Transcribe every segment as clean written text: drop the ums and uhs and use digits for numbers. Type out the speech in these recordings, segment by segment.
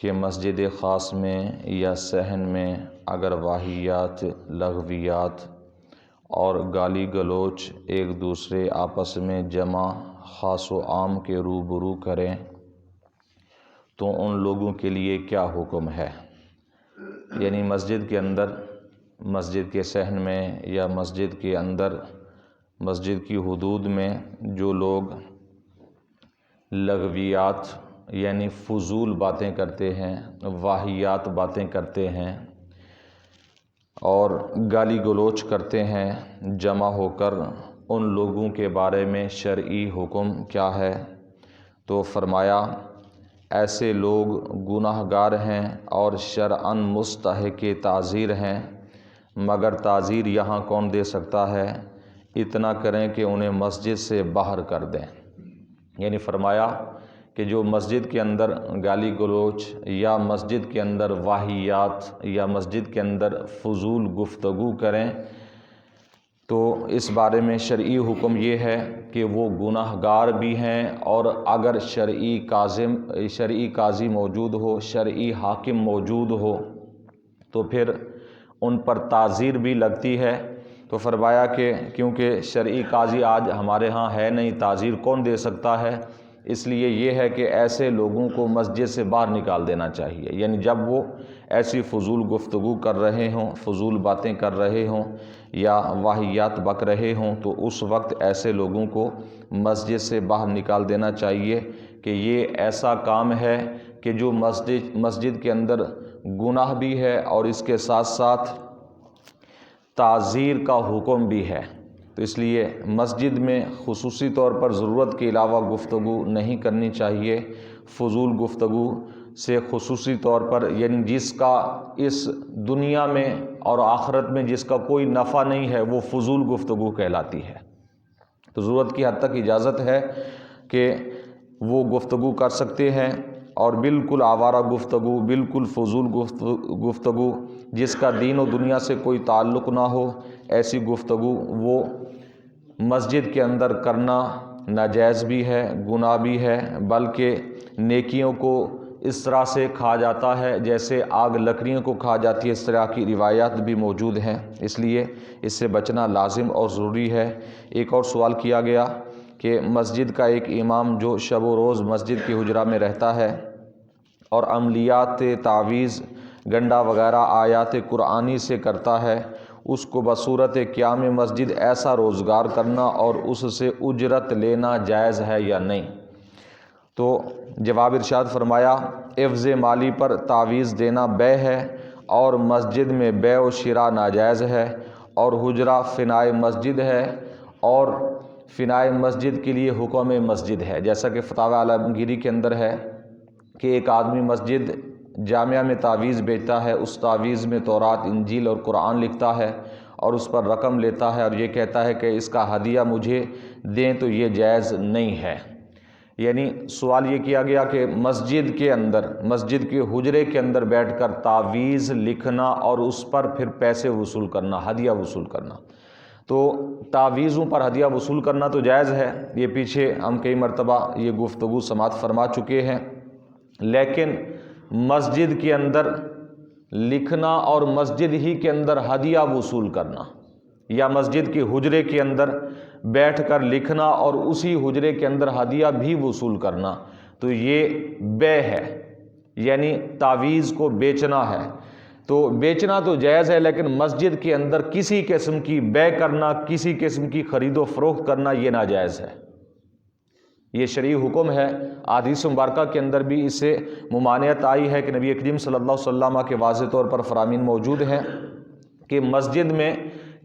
کہ مسجد خاص میں یا صحن میں اگر واہیات، لغویات اور گالی گلوچ ایک دوسرے آپس میں جمع خاص و عام کے روبرو کریں تو ان لوگوں کے لیے کیا حکم ہے؟ یعنی مسجد کے اندر، مسجد کے صحن میں یا مسجد کے اندر، مسجد کی حدود میں جو لوگ لغویات یعنی فضول باتیں کرتے ہیں، واہیات باتیں کرتے ہیں اور گالی گلوچ کرتے ہیں جمع ہو کر، ان لوگوں کے بارے میں شرعی حکم کیا ہے؟ تو فرمایا ایسے لوگ گناہ گار ہیں اور شرعاً مستحق تعزیر ہیں، مگر تعزیر یہاں کون دے سکتا ہے؟ اتنا کریں کہ انہیں مسجد سے باہر کر دیں۔ یعنی فرمایا کہ جو مسجد کے اندر گالی گلوچ یا مسجد کے اندر واہیات یا مسجد کے اندر فضول گفتگو کریں تو اس بارے میں شرعی حکم یہ ہے کہ وہ گناہ گار بھی ہیں، اور اگر شرعی قاضی موجود ہو، شرعی حاکم موجود ہو تو پھر ان پر تعزیر بھی لگتی ہے۔ تو فرمایا کہ کیونکہ شرعی قاضی آج ہمارے ہاں ہے نہیں، تعزیر کون دے سکتا ہے؟ اس لیے یہ ہے کہ ایسے لوگوں کو مسجد سے باہر نکال دینا چاہیے۔ یعنی جب وہ ایسی فضول گفتگو کر رہے ہوں، فضول باتیں کر رہے ہوں یا واہیات بک رہے ہوں تو اس وقت ایسے لوگوں کو مسجد سے باہر نکال دینا چاہیے کہ یہ ایسا کام ہے کہ جو مسجد کے اندر گناہ بھی ہے اور اس کے ساتھ ساتھ تعزیر کا حکم بھی ہے۔ تو اس لیے مسجد میں خصوصی طور پر ضرورت کے علاوہ گفتگو نہیں کرنی چاہیے۔ فضول گفتگو سے خصوصی طور پر، یعنی جس کا اس دنیا میں اور آخرت میں جس کا کوئی نفع نہیں ہے، وہ فضول گفتگو کہلاتی ہے۔ تو ضرورت کی حد تک اجازت ہے کہ وہ گفتگو کر سکتے ہیں، اور بالکل آوارہ گفتگو، بالکل فضول گفتگو جس کا دین و دنیا سے کوئی تعلق نہ ہو، ایسی گفتگو وہ مسجد کے اندر کرنا ناجائز بھی ہے، گناہ بھی ہے، بلکہ نیکیوں کو اس طرح سے کھا جاتا ہے جیسے آگ لکڑیوں کو کھا جاتی ہے، اس طرح کی روایات بھی موجود ہیں۔ اس لیے اس سے بچنا لازم اور ضروری ہے۔ ایک اور سوال کیا گیا کہ مسجد کا ایک امام جو شب و روز مسجد کی حجرہ میں رہتا ہے اور عملیات تعویذ، گنڈا وغیرہ آیات قرآنی سے کرتا ہے، اس کو بصورت قیام مسجد ایسا روزگار کرنا اور اس سے اجرت لینا جائز ہے یا نہیں؟ تو جواب ارشاد فرمایا عوض مالی پر تعویذ دینا بے ہے، اور مسجد میں بے و شراء ناجائز ہے، اور حجرہ فنائے مسجد ہے، اور فنائے مسجد کے لیے حکم مسجد ہے۔ جیسا کہ فتاوی عالمگیری کے اندر ہے کہ ایک آدمی مسجد جامعہ میں تعویذ بیچتا ہے، اس تعویذ میں تورات، انجیل اور قرآن لکھتا ہے اور اس پر رقم لیتا ہے اور یہ کہتا ہے کہ اس کا ہدیہ مجھے دیں، تو یہ جائز نہیں ہے۔ یعنی سوال یہ کیا گیا کہ مسجد کے اندر، مسجد کے حجرے کے اندر بیٹھ کر تعویذ لکھنا اور اس پر پھر پیسے وصول کرنا، ہدیہ وصول کرنا، تو تعویذوں پر ہدیہ وصول کرنا تو جائز ہے، یہ پیچھے ہم کئی مرتبہ یہ گفتگو سماعت فرما چکے ہیں۔ لیکن مسجد کے اندر لکھنا اور مسجد ہی کے اندر ہدیہ وصول کرنا، یا مسجد کے حجرے کے اندر بیٹھ کر لکھنا اور اسی حجرے کے اندر ہدیہ بھی وصول کرنا، تو یہ بے ہے، یعنی تعویذ کو بیچنا ہے۔ تو بیچنا تو جائز ہے، لیکن مسجد کے اندر کسی قسم کی بے کرنا، کسی قسم کی خرید و فروخت کرنا یہ ناجائز ہے۔ یہ شرعی حکم ہے۔ احادیث مبارکہ کے اندر بھی اس سے ممانعت آئی ہے کہ نبی کریم صلی اللہ علیہ وسلم کے واضح طور پر فرامین موجود ہیں کہ مسجد میں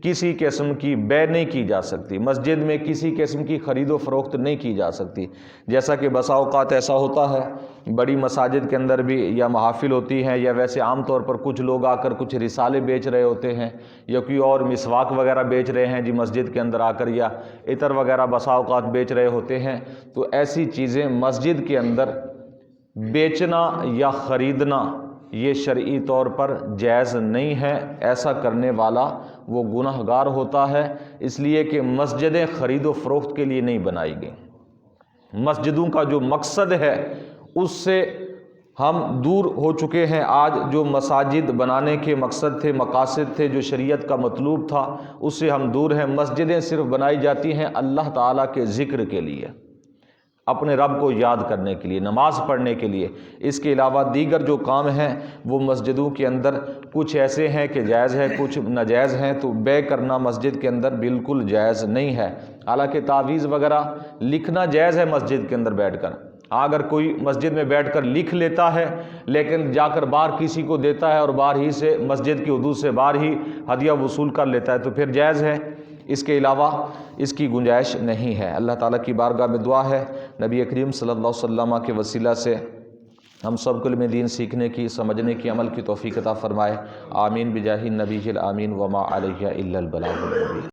کسی قسم کی بے نہیں کی جا سکتی، مسجد میں کسی قسم کی خرید و فروخت نہیں کی جا سکتی۔ جیسا کہ بسا اوقات ایسا ہوتا ہے بڑی مساجد کے اندر بھی، یا محافل ہوتی ہیں، یا ویسے عام طور پر کچھ لوگ آ کر کچھ رسالے بیچ رہے ہوتے ہیں، یا کوئی اور مسواک وغیرہ بیچ رہے ہیں جی مسجد کے اندر آ کر، یا عطر وغیرہ بسا اوقات بیچ رہے ہوتے ہیں، تو ایسی چیزیں مسجد کے اندر بیچنا یا خریدنا یہ شرعی طور پر جائز نہیں ہے۔ ایسا کرنے والا وہ گناہ گار ہوتا ہے، اس لیے کہ مسجدیں خرید و فروخت کے لیے نہیں بنائی گئیں۔ مسجدوں کا جو مقصد ہے اس سے ہم دور ہو چکے ہیں۔ آج جو مساجد بنانے کے مقصد تھے، مقاصد تھے، جو شریعت کا مطلوب تھا، اس سے ہم دور ہیں۔ مسجدیں صرف بنائی جاتی ہیں اللہ تعالیٰ کے ذکر کے لیے، اپنے رب کو یاد کرنے کے لیے، نماز پڑھنے کے لیے۔ اس کے علاوہ دیگر جو کام ہیں وہ مسجدوں کے اندر کچھ ایسے ہیں کہ جائز ہے، کچھ ناجائز ہیں، تو بے کرنا مسجد کے اندر بالکل جائز نہیں ہے۔ حالانکہ تعویذ وغیرہ لکھنا جائز ہے مسجد کے اندر بیٹھ کر۔ اگر کوئی مسجد میں بیٹھ کر لکھ لیتا ہے لیکن جا کر باہر کسی کو دیتا ہے اور باہر ہی سے مسجد کی حدود سے باہر ہی ہدیہ وصول کر لیتا ہے تو پھر جائز ہے، اس کے علاوہ اس کی گنجائش نہیں ہے۔ اللہ تعالیٰ کی بارگاہ میں دعا ہے نبی کریم صلی اللہ علیہ وسلم کے وسیلہ سے ہم سب کو علم دین سیکھنے کی، سمجھنے کی، عمل کی توفیق عطا فرمائے۔ آمین بجاہ النبی الامین وما علیہ الا البلاغ المبین۔